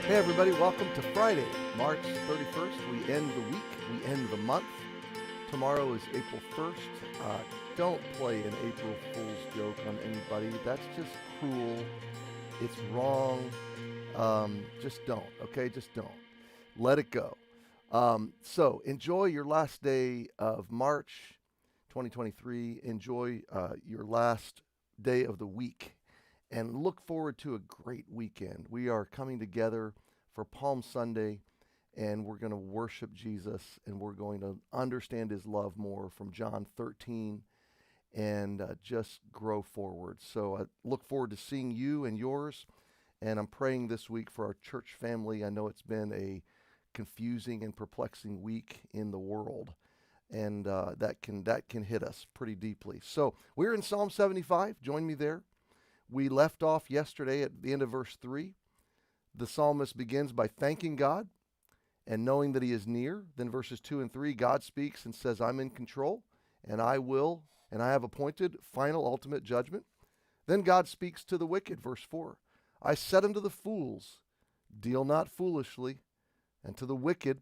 Hey everybody, welcome to Friday, March 31st. We end the week, we end the month. Tomorrow is April 1st. Don't play an April Fool's joke on anybody. That's just cruel. It's wrong. Just don't, okay? Just don't. Let it go. So enjoy your last day of March 2023. Enjoy your last day of the week. And look forward to a great weekend. We are coming together for Palm Sunday, and we're going to worship Jesus, and we're going to understand his love more from John 13 and just grow forward. So I look forward to seeing you and yours, and I'm praying this week for our church family. I know it's been a confusing and perplexing week in the world, and that can hit us pretty deeply. So we're in Psalm 75. Join me there. We left off yesterday at the end of verse 3. The psalmist begins by thanking God and knowing that he is near. Then verses 2 and 3, God speaks and says, I'm in control, and I have appointed final ultimate judgment. Then God speaks to the wicked, verse 4. I said unto the fools, deal not foolishly, and to the wicked,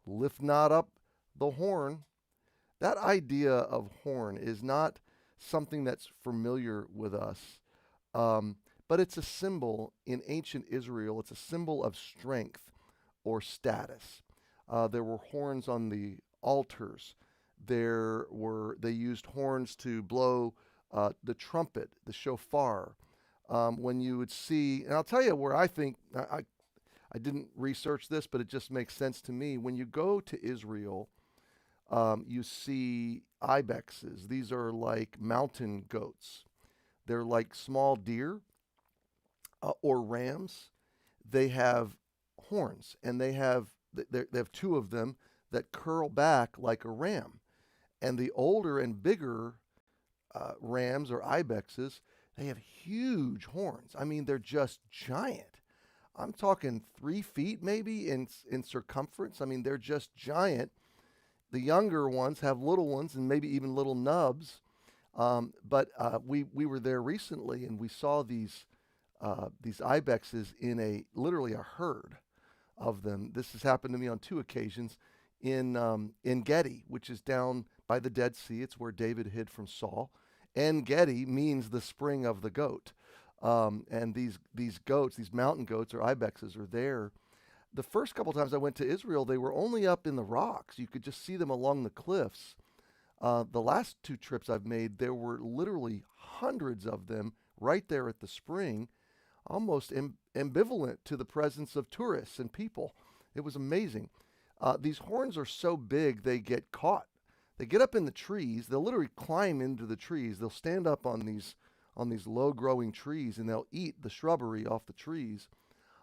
lift not up the horn. That idea of horn is not something that's familiar with us. But it's a symbol in ancient Israel. It's a symbol of strength or status. There were horns on the altars. They used horns to blow the trumpet, the shofar. When you would see, and I'll tell you where I think, I didn't research this, but it just makes sense to me. When you go to Israel, you see ibexes. These are like mountain goats. They're like small deer or rams. They have horns, and they have two of them that curl back like a ram. And the older and bigger rams or ibexes, they have huge horns. I mean, they're just giant. I'm talking 3 feet maybe in circumference. I mean, they're just giant. The younger ones have little ones and maybe even little nubs. But we were there recently, and we saw these ibexes in literally a herd of them. This has happened to me on 2 occasions in Gedi, which is down by the Dead Sea. It's where David hid from Saul. En Gedi means the spring of the goat. And these goats, these mountain goats or ibexes, are there. The first couple times I went to Israel, they were only up in the rocks. You could just see them along the cliffs. The last 2 trips I've made, there were literally hundreds of them right there at the spring, almost ambivalent to the presence of tourists and people. It was amazing. These horns are so big they get caught. They get up in the trees. They'll literally climb into the trees. They'll stand up on these low-growing trees, and they'll eat the shrubbery off the trees.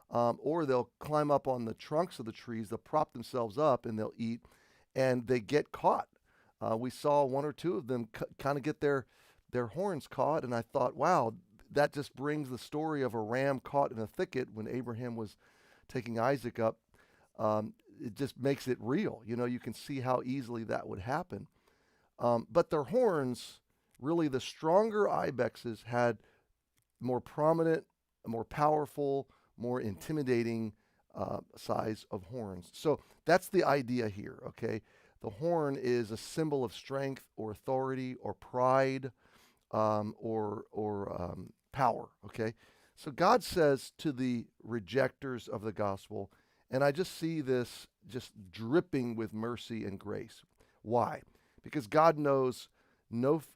Or they'll climb up on the trunks of the trees. They'll prop themselves up, and they'll eat, and they get caught. We saw 1 or 2 of them kind of get their horns caught, and I thought, wow, that just brings the story of a ram caught in a thicket when Abraham was taking Isaac up. It just makes it real. You know, you can see how easily that would happen. But their horns, really the stronger ibexes had more prominent, more powerful, more intimidating size of horns. So that's the idea here, okay? The horn is a symbol of strength or authority or pride or power, okay? So God says to the rejectors of the gospel, and I just see this just dripping with mercy and grace. Why? Because God knows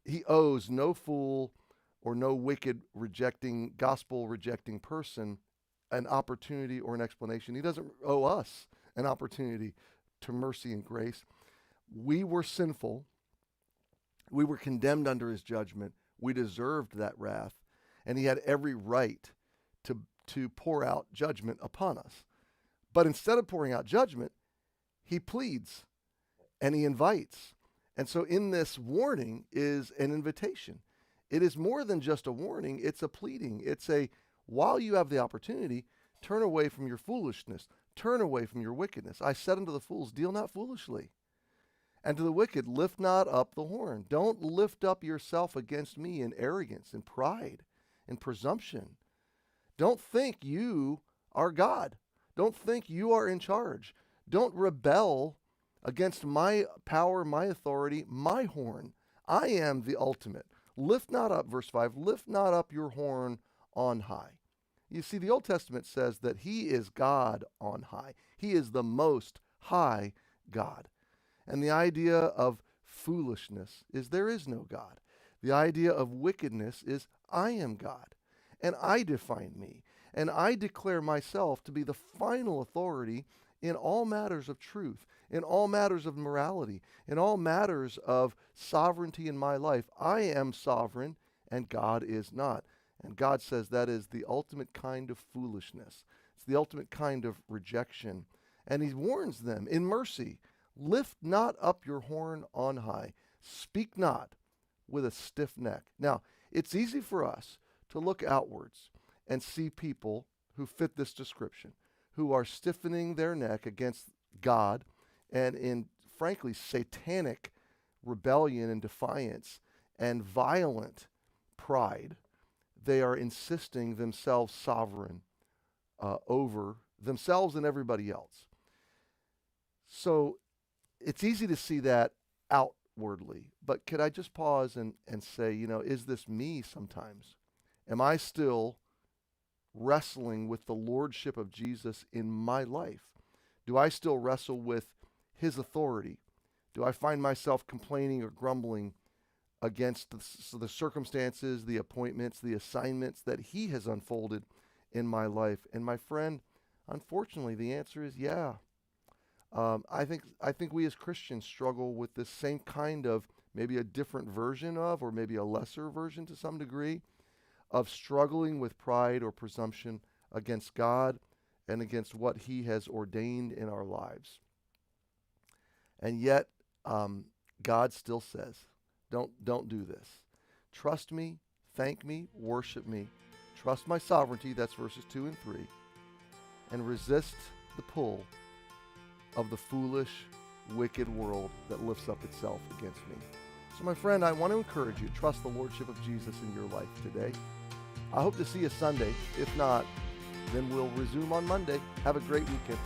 he owes no fool or no wicked gospel rejecting person an opportunity or an explanation. He doesn't owe us an opportunity to mercy and grace. We were sinful. We were condemned under his judgment. We deserved that wrath. And he had every right to pour out judgment upon us. But instead of pouring out judgment, he pleads and he invites. And so in this warning is an invitation. It is more than just a warning. It's a pleading. It's while you have the opportunity, turn away from your foolishness. Turn away from your wickedness. I said unto the fools, deal not foolishly. And to the wicked, lift not up the horn. Don't lift up yourself against me in arrogance and pride and presumption. Don't think you are God. Don't think you are in charge. Don't rebel against my power, my authority, my horn. I am the ultimate. Lift not up, verse 5, lift not up your horn on high. You see, the Old Testament says that he is God on high. He is the most high God. And the idea of foolishness is there is no God. The idea of wickedness is I am God, and I define me, and I declare myself to be the final authority in all matters of truth, in all matters of morality, in all matters of sovereignty in my life. I am sovereign, and God is not. And God says that is the ultimate kind of foolishness. It's the ultimate kind of rejection. And he warns them in mercy, lift not up your horn on high. Speak not with a stiff neck. Now, it's easy for us to look outwards and see people who fit this description, who are stiffening their neck against God and in, frankly, satanic rebellion and defiance and violent pride. They are insisting themselves sovereign over themselves and everybody else. So it's easy to see that outwardly, but could I just pause and say, is this me sometimes? Am I still wrestling with the lordship of Jesus in my life? Do I still wrestle with his authority? Do I find myself complaining or grumbling against the circumstances, the appointments, the assignments that he has unfolded in my life? And my friend, unfortunately, the answer is yeah. I think we as Christians struggle with this same kind of, maybe a different version of, or maybe a lesser version to some degree, of struggling with pride or presumption against God and against what he has ordained in our lives. And yet, God still says, don't do this. Trust me, thank me, worship me. Trust my sovereignty, that's verses 2 and 3. And resist the pull of the foolish, wicked world that lifts up itself against me. So my friend, I want to encourage you, trust the lordship of Jesus in your life today. I hope to see you Sunday. If not, then we'll resume on Monday. Have a great weekend.